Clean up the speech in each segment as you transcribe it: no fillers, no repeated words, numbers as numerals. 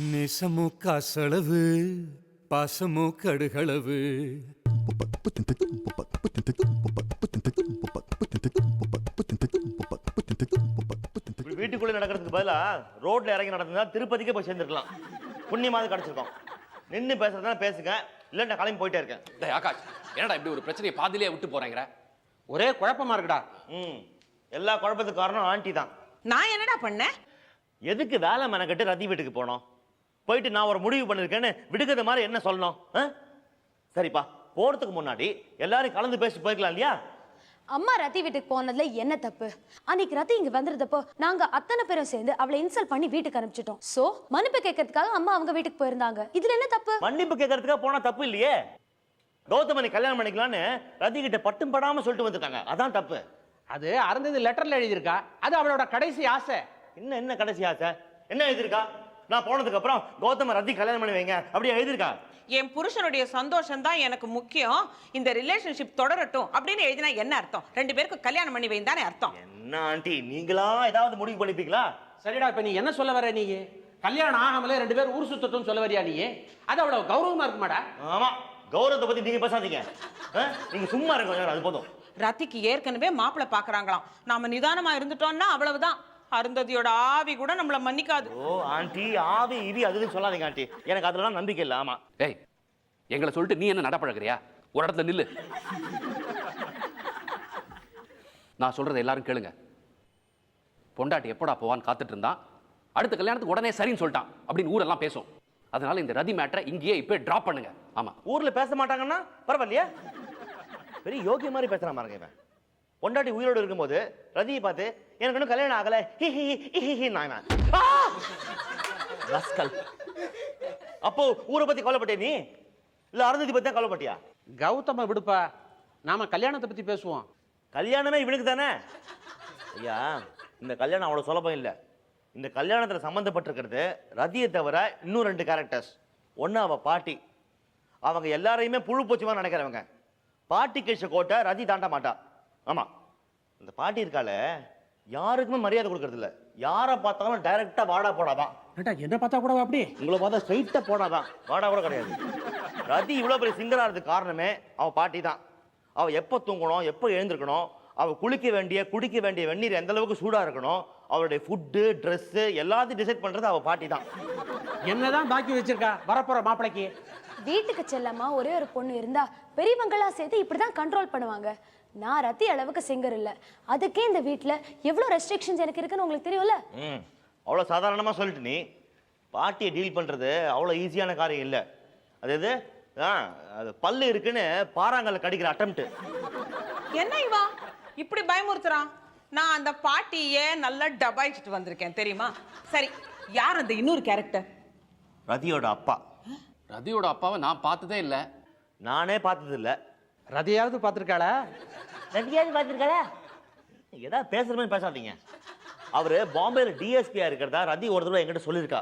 நேசமோ காசளவு பாசமோ கடுகளவு. வீட்டுக்குள்ளே நடக்கிறதுக்கு பதிலா ரோட்ல இறங்கி நடந்தா திருப்பதிக்கே போய் சேர்ந்துருக்கலாம். புண்ணியமாக கிடைச்சிருக்கோம். நின்று பேசுறதுனா பேசுங்க, இல்லை நான் கிளம்பி போயிட்டே இருக்கேன். டேய் ஆகாஷ், என்னடா இப்படி ஒரு பிரச்சனையை பாதியிலே விட்டு போறேங்கிற? ஒரே குழப்பமா இருக்குடா. எல்லா குழப்பத்துக்கு காரணம் ஆண்டி தான். நான் என்னடா பண்ணேன்? எதுக்கு வேலை மெனக்கட்டு ரதி வீட்டுக்கு போனோம்? போயிட்டு நான் ஒரு முடிவு பண்ணிருக்கேன்னு விடுக்கிறது மாதிரி என்ன சொல்லணும்? சரிப்பா, போறதுக்கு முன்னாடி எல்லாரும் கலந்து பேசி போய்க்கலாம் இல்லையா? அம்மா ரத்தி வீட்டுக்கு போனதுல என்ன தப்பு? அன்னைக்கு ரத்தி இங்க வந்திருந்தப்போ நாங்க அத்தனை பேரும் சேர்ந்து அவளை இன்சல்ட் பண்ணி வீட்டுக்கு அனுப்பிச்சிட்டோம். சோ மன்னிப்பு கேட்கறதுக்காக அம்மா அவங்க வீட்டுக்கு போயிருந்தாங்க. இதுல என்ன தப்பு? மன்னிப்பு கேட்கறதுக்காக போனா தப்பு இல்லையே. கௌதமனை கல்யாணம் பண்ணிக்கலான்னு ரதி கிட்ட பட்டும் படாம சொல்லிட்டு வந்துட்டாங்க, அதான் தப்பு. அது அருந்ததி லெட்டர்ல எழுதியிருக்கா. அது அவளோட கடைசி ஆசை. என்ன கடைசி ஆசை? என்ன எழுதிருக்கா? நான் போனதுக்கு அப்புறம் கௌதம ரதி கல்யாணம் பண்ணி வைங்க அப்படியே எழுதிருக்கா? என் புருஷனுடைய சந்தோஷம் தான் எனக்கு முக்கியம், இந்த ரிலேஷன்ஷிப் தொடரட்டும் அப்படின்னு எழுதினா என்ன அர்த்தம்? ரெண்டு பேருக்கு கல்யாணம் பண்ணி வைந்தானே அர்த்தம். என்ன ஆண்டி, நீங்களா ஏதாவது முடிவு பண்ணிப்பீங்களா? சரிடா, இப்ப நீ என்ன சொல்ல வர? நீ கல்யாணம் ஆகாமலே ரெண்டு பேரும் ஊர் சுத்தட்டும் சொல்ல வரியா? நீ அது அவ்வளவு கௌரவமா இருக்குமாடா? ஆமா, கௌரவத்தை பத்தி நீங்க பேசாதீங்க. நீங்க சும்மா இருக்க, அது போதும். ரத்திக்கு ஏற்கனவே மாப்பிள்ளை பாக்குறாங்களாம். நாம நிதானமா இருந்துட்டோம்னா அவ்வளவுதான். அருந்ததியோட ஆவி கூட நம்மள மன்னிக்காது. ஓ ஆண்டி, ஆவி இவி அதுன்னு சொல்லாதீங்க ஆண்டி, எனக்கு அதெல்லாம் நம்பிக்கை இல்லை. ஆமா, ஏய், எங்களை சொல்லிட்டு நீ என்ன நடப்பழகிறியா? ஒரு இடத்துல நில்லு. நான் சொல்றதை எல்லாரும் கேளுங்க. பொண்டாட்டி எப்படா போவான்னு காத்துட்டு இருந்தான். அடுத்த கல்யாணத்துக்கு உடனே சரின்னு சொல்லிட்டான் அப்படின்னு ஊரெல்லாம் பேசும். அதனால இந்த ரதி மேட்டரை இங்கேயே இப்போ டிராப் பண்ணுங்க. ஆமா, ஊர்ல பேச மாட்டாங்கன்னா பரவாயில்லையா? பெரிய யோகிய மாதிரி பேசுறான் பாருங்க இவன். பொண்டாட்டி உயிரோடு இருக்கும்போது ரதியை பார்த்து எனக்கு இன்னும் கல்யாணம் ஆகல அப்போ ஊரை பத்தி கவலைப்பட்டே நீ? இல்ல அருந்ததி பத்தி தான் கவலைப்பட்டியா? கௌதம விடுப்பா, நாம கல்யாணத்தை பத்தி பேசுவோம். கல்யாணமே இவனுக்கு தானே. ஐயா, இந்த கல்யாணம் அவ்வளவு சுலபம் இல்லை. இந்த கல்யாணத்துல சம்பந்தப்பட்டிருக்கிறது ரதியை தவிர இன்னும் 2 கேரக்டர்ஸ். ஒன்னு அவ பாட்டி. அவங்க எல்லாரையுமே புழு பூச்சிமா நினைக்கிறவங்க. பாட்டி கேஷ கோட்டை ரதி தாண்ட மாட்டா. ஆமா, இந்த பாட்டி இருக்கால, யாருக்குமே மரியாதை கொடுக்கறது இல்ல. யாரை பார்த்தாலும் டைரக்டா வாடா போடாதான். என்ன பார்த்தா கூட அப்படி, உங்களை பார்த்தா ஸ்ட்ரைட்டா போடாதான், வாடா கூட கிடையாது. ரதி இவ்வளவு பெரிய சிங்கரா இருக்கு காரணமே அவ பாட்டி தான். அவ எப்ப தூங்கணும், எப்ப எழுந்திருக்கணும், அவ குளிக்க வேண்டிய குடிக்க வேண்டிய வெந்நீர் எந்த அளவுக்கு சூடா இருக்கணும், அவளுடைய ஃபுட்டு ட்ரெஸ் எல்லாத்தையும் டிசைட் பண்றது அவ பாட்டி தான். என்னதான் பாக்கி வச்சிருக்கா வரப்போற மாப்பிளைக்கு? வீட்டுக்கு செல்லமா ஒரே ஒரு பொண்ணு இருந்தா பெரியவங்களா சேர்த்து இப்படிதான் கண்ட்ரோல் பண்ணுவாங்க. நான் ரத்தி அளவுக்கு சிங்கர் இல்ல, அதுக்கே இந்த வீட்டுல எவ்வளவு ரெஸ்ட்ரிக்ஷன்ஸ் எனக்கு இருக்குன்னு உங்களுக்கு தெரியும்ல. அவ்வளவு சாதாரணமா சொல்லிட்டு நீ பாட்டியை டீல் பண்றது அவ்வளவு ஈஸியான காரியம் இல்ல. அது அது பல்லு இருக்குன்னு பாறாங்கல்ல கடிக்கிற அட்டெம்ப்ட். என்ன இவா இப்படி பயமுறுத்துறான்? நான் அந்த பாட்டியே நல்லா டபாய்ச்சிட்டு வந்திருக்கேன் தெரியுமா? சரி, யார் அந்த இன்னொரு கேரக்டர்? ரதியோட அப்பா. ரதியோட அப்பாவை நான் பார்த்ததே இல்லை. நானே பார்த்தது இல்லை. ரதியாவது பார்த்திருக்காளா? ரதியாவது பார்த்திருக்காளா? ஏதாவது பேசுற மாதிரி பேசாதீங்க. அவரு பாம்பேல டிஎஸ்பியா இருக்கிறதா ரதி ஒரு தடவை என்கிட்ட சொல்லியிருக்கா.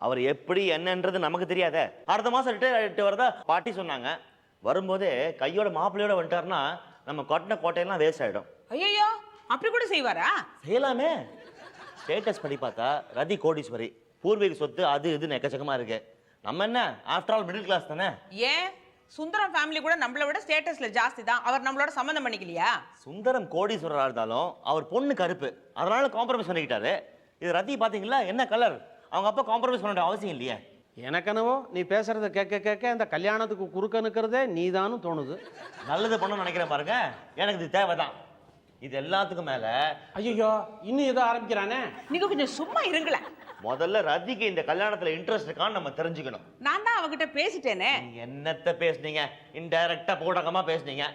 அவர் எப்படி என்னன்றது நமக்கு தெரியாத. அடுத்த மாசம் ரிட்டையர் ஆகிட்டு வரதா பாட்டி சொன்னாங்க. வரும்போதே கையோட மாப்பிள்ளையோட வந்துட்டாருன்னா நம்ம கொட்டின கோட்டையெல்லாம் வேஸ்ட் ஆயிடும். ஐயோ, அப்படி கூட செய்வாரா? செய்யலாமே. ஸ்டேட்டஸ் படி பார்த்தா ரதி கோடீஸ்வரி, பூர்வீக சொத்து அது இதுன்னு எக்கச்சக்கமா இருக்கு. நம்ம என்ன, ஆஃப்டர் ஆல் மிடில் கிளாஸ் தானே. ஏன் சுந்தரம் ஃபேமிலி கூட நம்மளை விட ஸ்டேட்டஸ்ல ஜாஸ்தி தான். அவர் நம்மளோட சம்பந்தம் பண்ணிக்கலையா? சுந்தரம் கோடீஸ்வரரா இருந்தாலும் அவர் பொண்ணு கருப்பு, அதனால காம்ப்ரமைஸ் பண்ணிக்கிட்டாரு. இது ரதி பாத்தீங்களா, என்ன கலர்? அவங்க அப்பா காம்ப்ரமைஸ் பண்ண அவசியம் இல்லையே. எனக்கனவோ நீ பேசுறத கேட்க கேட்க இந்த கல்யாணத்துக்கு குறுக்க நிற்கிறதே நீதானும் தோணுது. நல்லது பண்ண நினைக்கிறேன் பாருங்க, எனக்கு இது தேவைதான். இது எல்லாத்துக்கும் மேல ஐயோ, இன்னும் ஏதோ ஆரம்பிக்கிறானே. நீங்க கொஞ்சம் சும்மா இருங்களேன். முதல்ல ரதிக்கு இந்த கல்யாணத்துல இன்ட்ரெஸ்ட் இருக்கான்னு நம்ம தெரிஞ்சுக்கணும். நான் தான் அவகிட்ட பேசிட்டேனே. என்னத்த பேசுனீங்க? இன்டைரக்டா போடகமா பேசுனீங்க.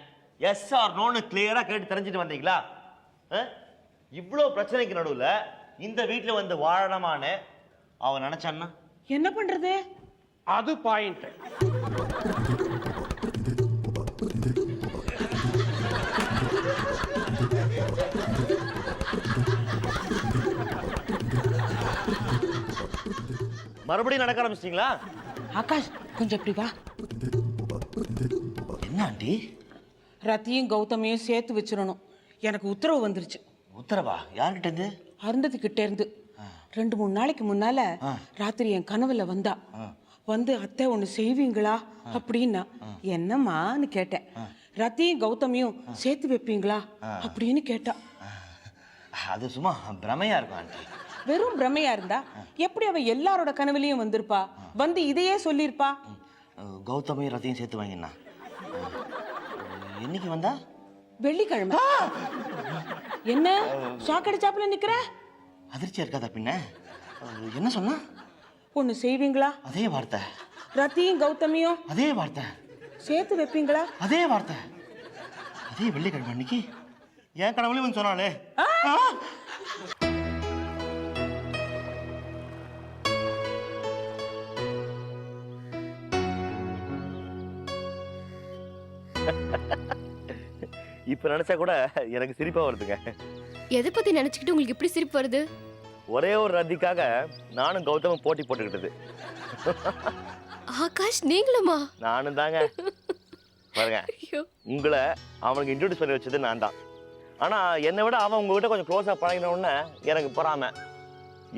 எஸ் ஆர் நோன்னு கிளியரா கேட்டு தெரிஞ்சுட்டு வந்தீங்களா? இவ்வளவு பிரச்சனைக்கு நடுவுல இந்த வீட்டுல வந்து வாழணுமான்னு அவன் நினைச்சான்னா என்ன பண்றது? அது பாயிண்ட். மறுபடியும் நடக்க ஆரம்பிச்சிட்டீங்களா? ஆகாஷ், கொஞ்சம் இப்படி வா. என்ன ஆண்டி? ரத்தியும் கௌதமையும் சேர்த்து வச்சிடணும். எனக்கு உத்தரவு வந்துருச்சு. உத்தரவா? யார்கிட்ட இருந்து? அருந்ததி கிட்ட இருந்து. 2-3 நாளைக்கு முன்னால ராத்திரி என் கனவுல வந்தா வந்து அத்தை ஒண்ணு செய்வீங்களா அப்படின்னா என்னம்மான்னு கேட்டேன். ரத்தியும் கௌதமியும் சேர்த்து வைப்பீங்களா அப்படின்னு கேட்டா. அது சும்மா பிரமையா இருக்கும் ஆண்டி. வெறும் பிரமையா இருந்தா எப்படி அவ எல்லாரோட கனவுலயும் வந்திருப்பா? வந்து இதையே சொல்லிருப்பா. கௌதமியும் ரத்தியும் சேர்த்து வாங்கினா என்னைக்கு வந்தா? வெள்ளிக்கிழமை. என்ன ஷாக் அடிச்சாப்புல நிக்கிற? அதிர்ச்சியா இருக்காதா பின்ன? என்ன சொன்னா? ஒண்ணு செய்வீங்களா? அதே வார்த்தை. ரத்தியும் கௌதமியும் அதே வார்த்தை. சேர்த்து வைப்பீங்களா? அதே வார்த்தை. அதே வெள்ளிக்கிழமை அன்னைக்கு என் கனவுலயும் வந்து சொன்னாலே. இப்ப நினைச்சா கூட எனக்கு சிரிப்பா வருதுங்க. எதை பத்தி நினைச்சுக்கிட்டு உங்களுக்கு இப்படி சிரிப்பு வருது? ஒரே ஒரு ரத்திக்காக நானும் கௌதமும் போட்டி போட்டுக்கிட்டது. ஆகாஷ் நீங்களுமா? நானும் தாங்க. பாருங்க, உங்களை அவனுக்கு இன்ட்ரோடியூஸ் பண்ணி வச்சது நான் தான். ஆனா என்னை விட அவன் உங்ககிட்ட கொஞ்சம் க்ளோஸா பழகின உடனே எனக்கு பொறாம.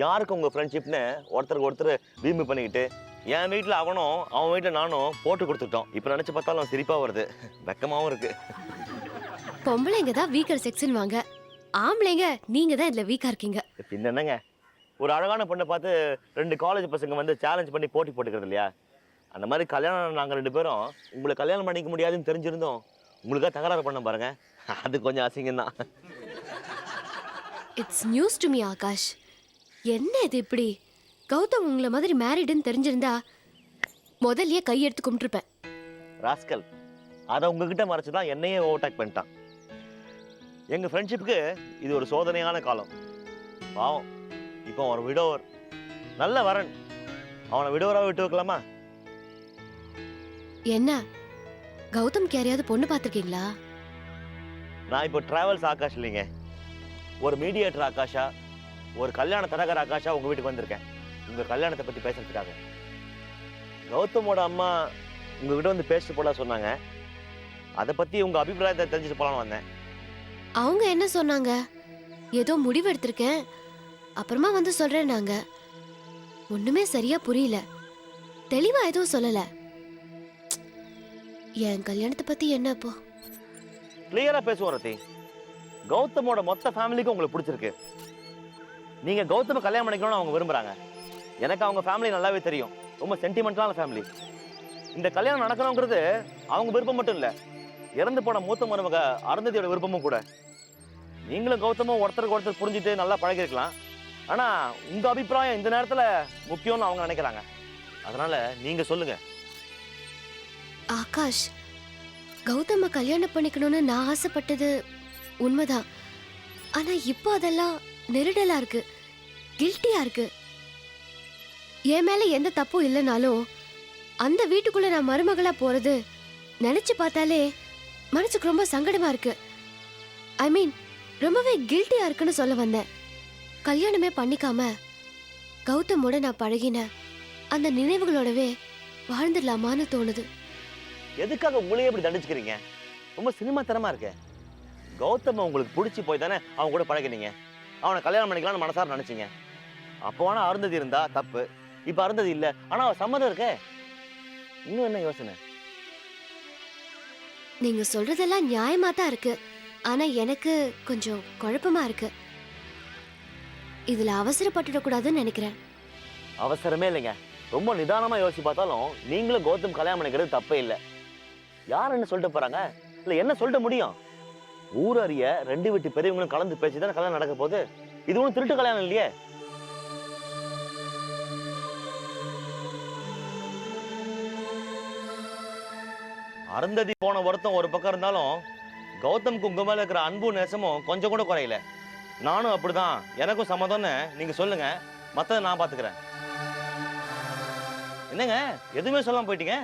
யாருக்கு உங்க ஃப்ரெண்ட்ஷிப்னு ஒருத்தருக்கு ஒருத்தர் வீம்பு பண்ணிக்கிட்டு என் வீட்டில் அவனும் அவன் வீட்டில் நானும் போட்டு கொடுத்துட்டோம். இப்போ நினைச்சு பார்த்தாலும் சிரிப்பா வருது, வெக்கமாவும் இருக்கு. பொம்பளைங்க தான் வீக்கர் செக்ஷன் வாங்க, ஆம்பளைங்க நீங்க தான் இதுல வீக்கா இருக்கீங்க. பின்ன என்னங்க, ஒரு அழகான பொண்ணை பார்த்து 2 காலேஜ் பசங்க வந்து சேலஞ்ச் பண்ணி போட்டி போட்டுக்கிறது இல்லையா? அந்த மாதிரி கல்யாணம் நாங்கள் 2 பேரும் உங்களை கல்யாணம் பண்ணிக்க முடியாதுன்னு தெரிஞ்சிருந்தோம் உங்களுக்காக தகராறு பண்ண பாருங்க, அது கொஞ்சம் அசிங்கம் தான். It's news to me Akash. என்ன இது இப்படி? கௌதம் உங்களை மாதிரி மேரிடுன்னு தெரிஞ்சிருந்தா முதல்லயே கையெடுத்து கும்பிட்டுருப்பேன். ராஸ்கல், அதை உங்ககிட்ட மறைச்சு தான் என்னையே ஓவர்டேக் பண்ணிட்டான். எங்கள் ஃப்ரெண்ட்ஷிப்புக்கு இது ஒரு சோதனையான காலம். பாவம், இப்போ ஒரு விடோவர், நல்ல வரன், அவனை விடோவராக விட்டு வைக்கலாமா? என்ன கௌதம்க்கு யாரையாவது பொண்ணு பார்த்துருக்கீங்களா? நான் இப்போ டிராவல்ஸ் ஆகாஷ் இல்லைங்க, ஒரு மீடியேட்டர் ஆகாஷா, ஒரு கல்யாண தரகர் ஆகாஷா உங்கள் வீட்டுக்கு வந்திருக்கேன் உங்கள் கல்யாணத்தை பற்றி பேசுறதுக்காக. கௌதமோட அம்மா உங்ககிட்ட வந்து பேசிட்டு போல சொன்னாங்க, அதை பற்றி உங்கள் அபிப்பிராயத்தை தெரிஞ்சுட்டு போகலான்னு வந்தேன். அவங்க என்ன சொன்னாங்க? ஏதோ முடிவு எடுத்திருக்கேன், அப்புறமா வந்து சொல்றேன். நாங்க ஒண்ணுமே சரியா புரியல, தெளிவா எதுவும் சொல்லல. என் கல்யாணத்தை பத்தி என்ன இப்போ? கிளியரா பேசுவோம் ரத்தி. கௌதமோட மொத்த ஃபேமிலிக்கும் உங்களுக்கு பிடிச்சிருக்கு. நீங்க கௌதம கல்யாணம் பண்ணிக்கணும்னு அவங்க விரும்புறாங்க. எனக்கு அவங்க ஃபேமிலி நல்லாவே தெரியும், ரொம்ப சென்டிமெண்டலான ஃபேமிலி. இந்த கல்யாணம் நடக்கணுங்கிறது அவங்க விருப்பம் மட்டும் இல்ல, இறந்து போன மூத்த மருமக அருந்ததியோட விருப்பமும் கூட. நீங்களும் கௌதமும் ஒருத்தருக்கு ஒருத்தர் புரிஞ்சுட்டு நல்லா பழகிருக்கலாம், ஆனா உங்க அபிப்பிராயம் இந்த நேரத்துல முக்கியம்னு அவங்க நினைக்கிறாங்க. அதனால நீங்க சொல்லுங்க. ஆகாஷ், கௌதம கல்யாணம் பண்ணிக்கணும்னு நான் ஆசைப்பட்டது உண்மைதான். ஆனா இப்போ அதெல்லாம் நெருடலா இருக்கு, கில்ட்டியா இருக்கு. என் மேல எந்த தப்பும் இல்லைனாலும் அந்த வீட்டுக்குள்ள நான் மருமகளா போறது நினைச்சு பார்த்தாலே மனசுக்கு ரொம்ப சங்கடமா இருக்கு. ஐ மீன், ரொம்பவே கில்ட்டியா இருக்குன்னு சொல்ல வந்தேன். கல்யாணமே பண்ணிக்காம கௌதமோட நான் பழகின அந்த நினைவுகளோடவே வாழ்ந்துடலாமான்னு தோணுது. எதுக்காக உங்களையே இப்படி தண்டிச்சுக்கிறீங்க? ரொம்ப சினிமா தரமா இருக்கு. கௌதம் உங்களுக்கு பிடிச்சி போய் தானே அவங்க கூட பழகினீங்க, அவனை கல்யாணம் பண்ணிக்கலாம்னு மனசார நினைச்சீங்க. அப்போ ஆனா அருந்ததி இருந்தா தப்பு, இப்ப அருந்ததி இல்ல, ஆனா அவ சம்மதம் இருக்கே, இன்னும் என்ன யோசனை? நீங்க சொல்றதெல்லாம் நியாயமா தான் இருக்கு, ஆனா எனக்கு கொஞ்சம் குழப்பமா இருக்கு. இதுல அவசரப்பட்டுடக்கூடாதுன்னு நினைக்கிறேன். அவசரமே இல்லைங்க, ரொம்ப நிதானமா யோசிச்சு பார்த்தாலும் நீங்களும் கௌதம் கல்யாணம் பண்ணிக்கிறது தப்பே இல்லை. யார் என்ன சொல்லிட்டு போறாங்க, இல்ல என்ன சொல்லிட்டு முடியும்? ஊர் அறிய 2 வீட்டு பெரியவங்களும் கலந்து பேசிதானே கல்யாணம் நடக்க போகுது. இது ஒன்றும் திருட்டு கல்யாணம் இல்லையே. அருந்ததி போன வருத்தம் ஒரு பக்கம் இருந்தாலும் கௌதம்க்கு உங்க மேல இருக்கிற அன்பு நேசமும் கொஞ்சம் கூட குறையல. நானும் அப்படிதான், எனக்கும் சம்மதம்னு நீங்க சொல்லுங்க, மத்ததை நான் பாத்துக்கிறேன். என்னங்க எதுவுமே சொல்லாம போயிட்டீங்க?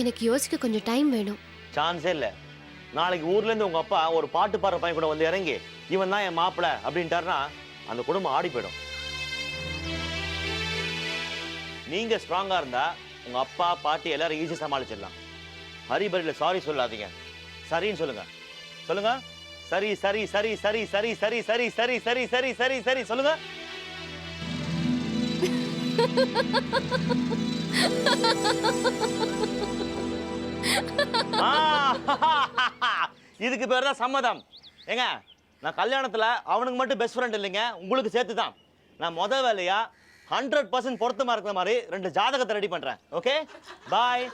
எனக்கு யோசிக்க கொஞ்சம் டைம் வேணும். சான்ஸே இல்ல. நாளைக்கு ஊர்ல இருந்து உங்க அப்பா ஒரு பாட்டு பாடுற பையன் கூட வந்து இறங்கி இவன் தான் என் மாப்பிள்ளை அப்படின்ட்டாருன்னா அந்த குடும்பம் ஆடி போயிடும். நீங்க ஸ்ட்ராங்கா இருந்தா உங்க அப்பா பாட்டி எல்லாரும் ஈஸியா சமாளிச்சிடலாம். ஹரிபரியில சாரி சொல்லாதீங்க, சரின்னு சொல்லுங்க. சொல்லுங்க, சரி சரி சரி சரி சரி சரி சரி சரி சரி சரி சரி சரி சொல்லுங்க. இதுக்கு பேர் தான் சம்மதம். ஏங்க, நான் கல்யாணத்துல அவனுக்கு மட்டும் பெஸ்ட் ஃப்ரெண்ட் இல்லைங்க, உங்களுக்கு சேர்த்து தான். நான் முத வேலையா 100% பொருத்தமா இருக்கிற மாதிரி 2 ஜாதகத்தை ரெடி பண்றேன். ஓகே, பாய்.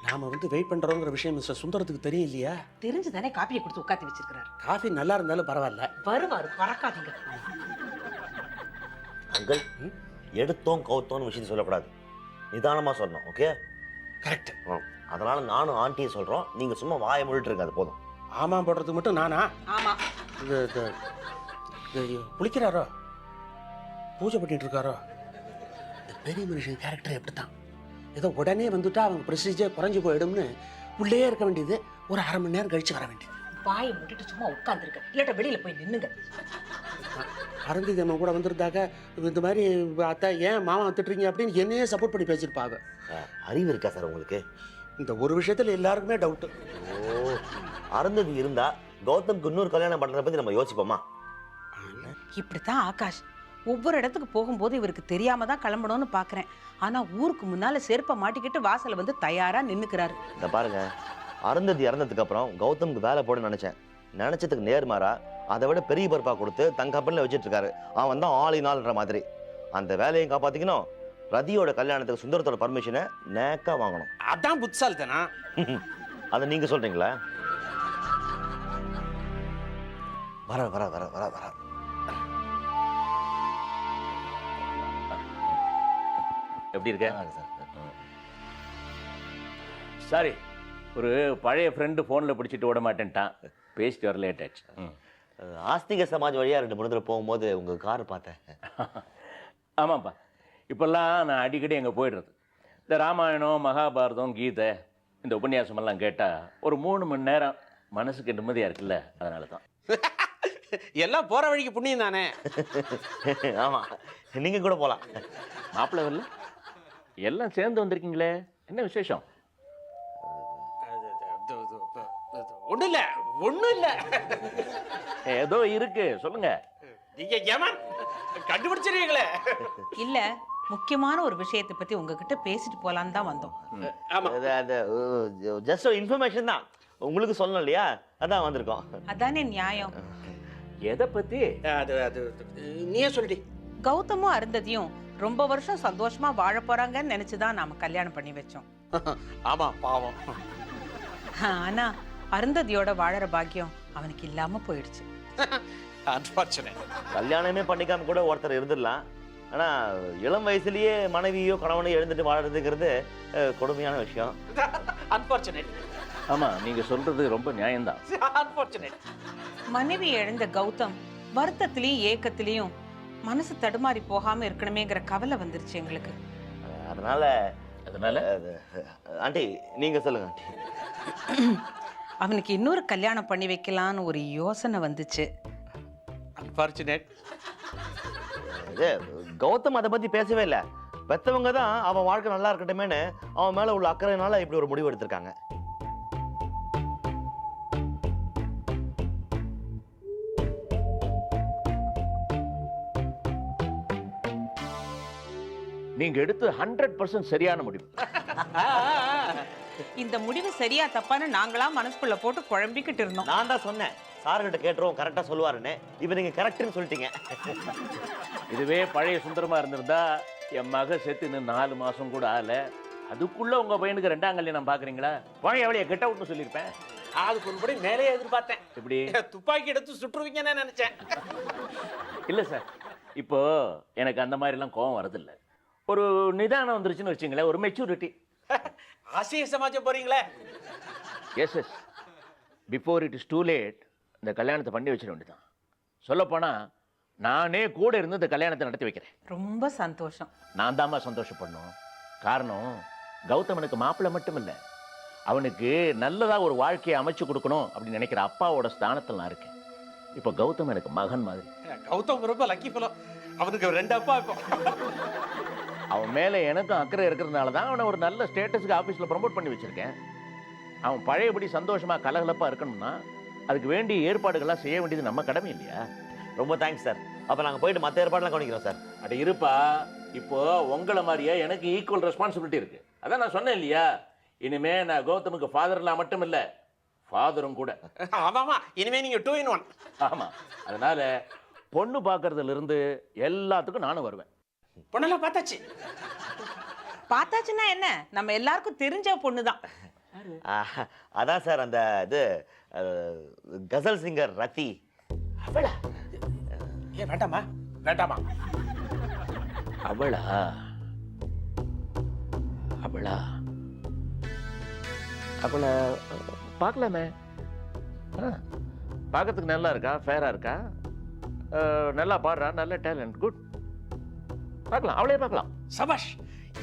நாம வெயிட் பண்றோங்கிற விஷயம் மிஸ்டர் சுந்தரத்துக்கு தெரியும் இல்லையா? தெரிஞ்சு தானே காப்பியை கொடுத்து உட்காந்து வச்சிருக்கிறாரு. காஃபி நல்லா இருந்தாலும் பரவாயில்ல. வருவாரு, பறக்காதீங்க. அங்கிள், எடுத்தோம் கவுத்தோன்னு விஷயம் சொல்லக்கூடாது, நிதானமா சொல்லணும். Okay, correct. அதனால நானும் ஆண்டியும் சொல்றோம், நீங்க சும்மா வாயை மூடிட்டு இருங்க, அது போதும். ஆமா போடுறதுக்கு மட்டும் நானா? ஆமா. குளிக்கிறாரோ, பூஜை பண்ணிட்டு இருக்காரோ? இந்த பெரிய மனுஷன் கேரக்டர் எப்படித்தான்? ஏதோ உடனே வந்துட்டா அவங்க ப்ரெஸ்டீஜே குறைஞ்சு போயிடும்னு உள்ளே இருக்க வேண்டியது, ஒரு அரை மணி நேரம் கழிச்சு வர வேண்டியது. வாயை முட்டிட்டு சும்மா உட்காந்துருக்க, இல்லாட்ட வெளியில போய் நின்னுங்க. அருந்தி நம்ம கூட வந்திருந்தாக்க இந்த மாதிரி அத்தா ஏன் மாமா வந்துட்டுறீங்க அப்படின்னு என்னையே சப்போர்ட் பண்ணி பேசியிருப்பாங்க. அறிவு இருக்கா சார் உங்களுக்கு? இந்த ஒரு விஷயத்துல எல்லாருக்குமே டவுட்டு. ஓ, அருந்ததி இருந்தா கௌதம்க்கு இன்னொரு கல்யாணம் பண்றத பத்தி நம்ம யோசிப்போமா? இப்படித்தான் ஆகாஷ் ஒவ்வொரு இடத்துக்கு போகும்போது இவருக்கு தெரியாம தான் கிளம்பணும்னு பாக்குறேன். ஆனா ஊருக்கு முன்னால செருப்பை மாட்டிக்கிட்டு வாசல்ல வந்து தயாரா நின்னுக்கிறாரு. இந்த பாருங்க, அருந்ததி இறந்ததுக்கு அப்புறம் கௌதம்க்கு வேலை போட நினைச்சதுக்கு நேர்மாறா அதை விட பெரிய பொறுப்பா கொடுத்து தங்க கம்பெனில வச்சுட்டு இருக்காரு. அவன் தான் ஆல் இன் ஆல்ன்ற மாதிரி. அந்த வேலையை காப்பாத்திக்கணும். ரதியோட கல்யாணத்துக்கு சுந்தரத்தோட பர்மிஷனை நேக்கா வாங்கணும். அதான் புட்சால்தானா? அதை நீங்க சொல்றீங்களா? வர வர வர வர வர எப்படி இருக்க? சாரி, ஒரு பழைய ஃப்ரெண்டு ஃபோனில் பிடிச்சிட்டு விட மாட்டேன்ட்டான், பேசிட்டு வர லேட் ஆச்சு. ஆஸ்திக சமாஜ் வழியா 2 மணி நேரம் போகும்போது உங்க கார் பார்த்தேன். ஆமாப்பா, இப்போல்லாம் நான் அடிக்கடி அங்கே போயிடுறது. இந்த ராமாயணம், மகாபாரதம், கீதை, இந்த உபன்யாசமெல்லாம் கேட்டால் ஒரு 3 மணி நேரம் மனசுக்கு நிம்மதியாக இருக்குல்ல, அதனால தான். எல்லாம் போற வழிக்கு புண்ணியம் தானே. ஆமா, நீங்க கூட போலாம். மாப்பிள்ளை வரல, எல்லாம் சேர்ந்து வந்திருக்கீங்களே, என்ன விசேஷம்? ஒண்ணும் இல்ல. ஏதோ இருக்கு, சொல்லுங்க. நீங்க ஏமான் கண்டுபிடிச்சிருக்கீங்களே. இல்ல, முக்கியமான ஒரு விஷயத்தை பத்தி உங்ககிட்ட பேசிட்டு போலான்னு தான் வந்தோம். ஜஸ்ட் ஒரு இன்ஃபர்மேஷன் தான், உங்களுக்கு சொல்லணும் இல்லையா, அதான் வந்திருக்கோம். அதானே நியாயம். எதை பத்தி? நீயே சொல்லிடி. கௌதமும் அருந்ததியும் ரொம்ப வருஷம் சந்தோஷமா வாழ போறாங்கன்னு நினைச்சுதான் நாம கல்யாணம் பண்ணி வச்சோம். ஆமா, பாவம். ஆனா அருந்ததியோட வாழற பாக்கியம் அவனுக்கு இல்லாம போயிடுச்சு. கல்யாணமே பண்ணிக்காம கூட ஒருத்தர் இருந்துடலாம். ஆனா இளம் வயசுலயே மனைவியோ கணவனையோ எழுந்துட்டு வாழறதுங்கிறது கொடுமையான விஷயம். ஆமா, நீங்க சொல்றது ரொம்ப நியாயம்தான். மனைவி எழுந்த கௌதம் வருத்தத்திலயும் ஏக்கத்திலயும் மனசு தடுமாறி போகாம இருக்கணுமேங்கிற கவலை வந்துருச்சு எங்களுக்கு. அதனால ஆண்டி நீங்க சொல்லுங்க ஆண்டி. அவனுக்கு இன்னொரு கல்யாணம் பண்ணி வைக்கலான்னு ஒரு யோசனை வந்துச்சு. கௌதம் அதை பத்தி பேசவே இல்லை. பெத்தவங்க தான் அவன் வாழ்க்கை நல்லா இருக்கட்டுமேனு அவன் மேல உள்ள அக்கறையினால இப்படி ஒரு முடிவு எடுத்திருக்காங்க. நீங்க எடுத்து 100% சரியான முடிவு. இந்த முடிவு சரியா தப்பான்னு நாங்களா மனசுக்குள்ள போட்டு குழம்பிக்கிட்டு இருந்தோம். நான் தான் சொன்னேன், சார்கிட்ட கேட்டுருவோம், கரெக்டா சொல்லுவாருன்னு. இப்ப நீங்க கரெக்ட்னு சொல்லிட்டீங்க. இதுவே பழைய சுந்தரமா இருந்திருந்தா என் மக செத்து இன்னும் 4 மாசம் கூட ஆகல, அதுக்குள்ள உங்க பையனுக்கு 2ஆம் கல்யாணம் பாக்குறீங்களா? பழைய எவ்வளவு கெட்ட அவுட்னு சொல்லியிருப்பேன். அதுக்கு ஒருபடி மேலே எதிர்பார்த்தேன். எப்படி துப்பாக்கி எடுத்து சுட்டுருவீங்கன்னு நினைச்சேன். இல்ல சார், இப்போ எனக்கு அந்த மாதிரி எல்லாம் கோவம் வரதில்லை. ஒரு நிதானம் வந்துருச்சுன்னு வச்சுங்களேன், ஒரு மெச்சூரிட்டி. ஆசிய சமாஜம் போறீங்களே? Yes yes, before it is too late இந்த கல்யாணத்தை பண்ணி வச்சிட வேண்டியதான். சொல்லப்போனா நானே கூட இருந்து இந்த கல்யாணத்தை நடத்தி வைக்கிறேன். ரொம்ப சந்தோஷம். நான் தாம்மா சந்தோஷப்படணும். காரணம், கௌதமனுக்கு மாப்பிள்ளை மட்டும் இல்லை, அவனுக்கு நல்லதா ஒரு வாழ்க்கையை அமைச்சு கொடுக்கணும் அப்படின்னு நினைக்கிற அப்பாவோட ஸ்தானத்தில் நான் இருக்கேன். இப்போ கௌதம் எனக்கு மகன் மாதிரி. கௌதம் ரொம்ப லக்கி ஃபெலோ. அவனுக்கு 2 அப்பா. இப்போ அவன் மேலே எனக்கும் அக்கறை இருக்கிறதுனால தான் அவனை ஒரு நல்ல ஸ்டேட்டஸ்க்கு ஆஃபீஸில் ப்ரமோட் பண்ணி வச்சிருக்கேன். அவன் பழையபடி சந்தோஷமா கலகலப்பா இருக்கணும்னா அதுக்கு வேண்டிய ஏற்பாடுகள்லாம் செய்ய வேண்டியது நம்ம கடமை இல்லையா? ரொம்ப தேங்க்ஸ் சார். அப்போ நாங்கள் போயிட்டு மற்ற ஏற்பாடுலாம் கவனிக்கிறோம் சார். அட இருப்பா, இப்போ உங்களை மாதிரியே எனக்கு ஈக்குவல் ரெஸ்பான்சிபிலிட்டி இருக்கு. அதான் நான் சொன்னேன் இல்லையா, இனிமே நான் கௌதமுக்கு ஃபாதர்லாம் மட்டும் இல்லை, ஃபாதரும் கூட. ஆமாமா, இனிமே நீங்க 2 in 1. ஆமா, அதனால பொண்ணு பார்க்கறதுல இருந்து எல்லாத்துக்கும் நானும் வருவேன். பொண்ணெல்லாம் பார்த்தாச்சு. பார்த்தாச்சுன்னா என்ன, நம்ம எல்லாருக்கும் தெரிஞ்ச பொண்ணு தான். அதான் சார் அந்த இது கசல் சிங்கர் ரத்தி. அவளா? ஏன் வேண்டாமா வேண்டாமா? அவளா அவளா அவளை பார்க்கலாமே. பார்க்கறதுக்கு நல்லா இருக்கா, ஃபேரா இருக்கா, நல்லா பாடுறா, நல்ல டேலண்ட், குட். பார்க்கலாம், அவளே பார்க்கலாம். சபாஷ்,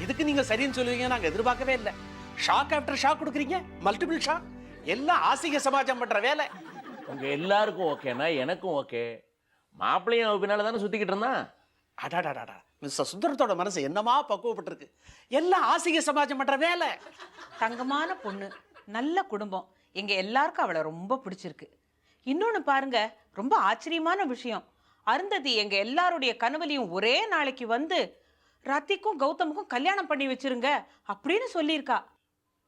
இதுக்கு நீங்க சரின்னு சொல்லுவீங்க நாங்க எதிர்பார்க்கவே இல்லை. ஷாக் ஆஃப்டர் ஷாக் கொடுக்குறீங்க, மல்டிபிள் ஷாக். எல்லாம் ஆசிக சமாஜம் பண்ற வேலை. உங்க எல்லாருக்கும் ஓகேனா எனக்கும் ஓகே. மாப்பிள்ளையும் அவ பின்னால தானே சுத்திக்கிட்டு இருந்தான். அடாடாடாடா, மிஸ்டர் சுந்தரத்தோட மனசு என்னமா பக்குவப்பட்டிருக்கு. எல்லாம் ஆசிக சமாஜம் பண்ற வேலை. தங்கமான பொண்ணு, நல்ல குடும்பம், எங்க எல்லாருக்கும் அவளை ரொம்ப பிடிச்சிருக்கு. இன்னொன்னு பாருங்க, ரொம்ப ஆச்சரியமான விஷயம், அருந்ததி எங்க எல்லாருடைய கனவுலையும் ஒரே நாளைக்கு வந்து ரத்திக்கும் கௌதமுக்கும் கல்யாணம் பண்ணி வச்சிருங்க அப்படின்னு சொல்லியிருக்கா.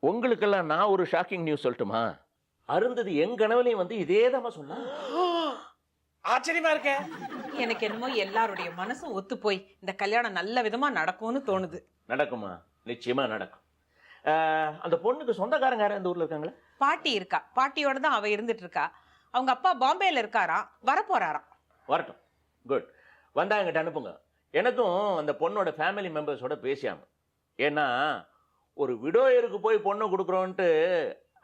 உங்களுக்கெல்லாம் நான் ஒரு ஷாக்கிங் நியூஸ் சொல்லட்டுமா? அருந்ததி என் கனவுலையும் வந்து இதேதாம்மா சொன்னா. ஆச்சரியமா இருக்கே. எனக்கு என்னமோ எல்லாருடைய மனசும் ஒத்து போய் இந்த கல்யாணம் நல்ல விதமா நடக்கும்னு தோணுது. நடக்குமா? நிச்சயமா நடக்கும். அந்த பொண்ணுக்கு சொந்தக்காரங்க யாரும் இந்த ஊர்ல இருக்காங்களா? பாட்டி இருக்கா, பாட்டியோட தான் அவ இருந்துட்டு இருக்கா. அவங்க அப்பா பாம்பேல இருக்காராம், வரப்போறாராம். வரட்டும், குட். வந்தா எங்கிட்ட அனுப்புங்க. எனக்கும் அந்த பொண்ணோட ஃபேமிலி மெம்பர்ஸோட பேசியாம. ஏன்னா ஒரு விடோயருக்கு போய் பொண்ணு கொடுக்குறோன்ட்டு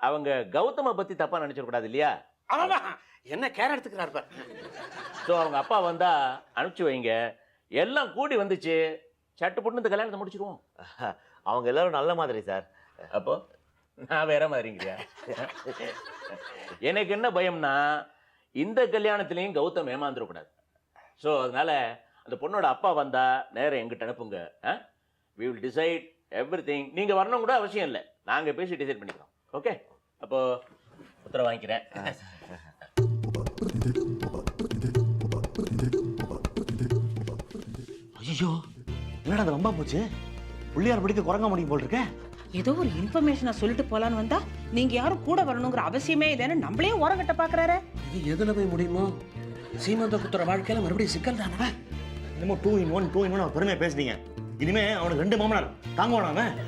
அவங்க கௌதம பத்தி தப்பா நினைச்சிடக்கூடாது இல்லையா? ஆமாமா, என்ன கேர் எடுத்துக்கிறார் பார். ஸோ அவங்க அப்பா வந்தா அனுப்பிச்சு வைங்க. எல்லாம் கூடி வந்துச்சு, சட்டு போட்டு இந்த கல்யாணத்தை முடிச்சிருவோம். அவங்க எல்லாரும் நல்ல மாதிரி சார். அப்போ நான் வேற மாதிரிங்கிறியா? எனக்கு என்ன பயம்னா இந்த கல்யாணத்திலையும் கௌதம் ஏமாந்துடக்கூடாது. ஸோ அதனால அந்த பொண்ணோட அப்பா வந்தா நேரம் எங்கிட்ட அனுப்புங்க. We will decide everything. நீங்க வரணும் கூட அவசியம் இல்லை, நாங்க பேசி டிசைட் பண்ணிக்கிறோம். ஓகே, அப்போ உத்தரவு வாங்கிக்கிறேன். ஐயோ, என்னடா அது ரொம்ப போச்சு. புள்ளியார் படிக்க குரங்க முடியும் போல் இருக்க. ஏதோ ஒரு இன்ஃபர்மேஷனை சொல்லிட்டு போலான்னு வந்தா நீங்க யாரும் கூட வரணுங்கிற அவசியமே இல்லைன்னு நம்மளே ஓரங்கட்ட பாக்குறாரு. இது எதுல போய் முடியுமோ? சீமந்த புத்திர வாழ்க்கையில மறுபடியும் சிக்கல் தானே. என்னமோ 2 in 1 2 in 1 பெருமையா பேசுறீங்க. இனிமே அவனுக்கு 2 மாமனார் தாங்குவானாம.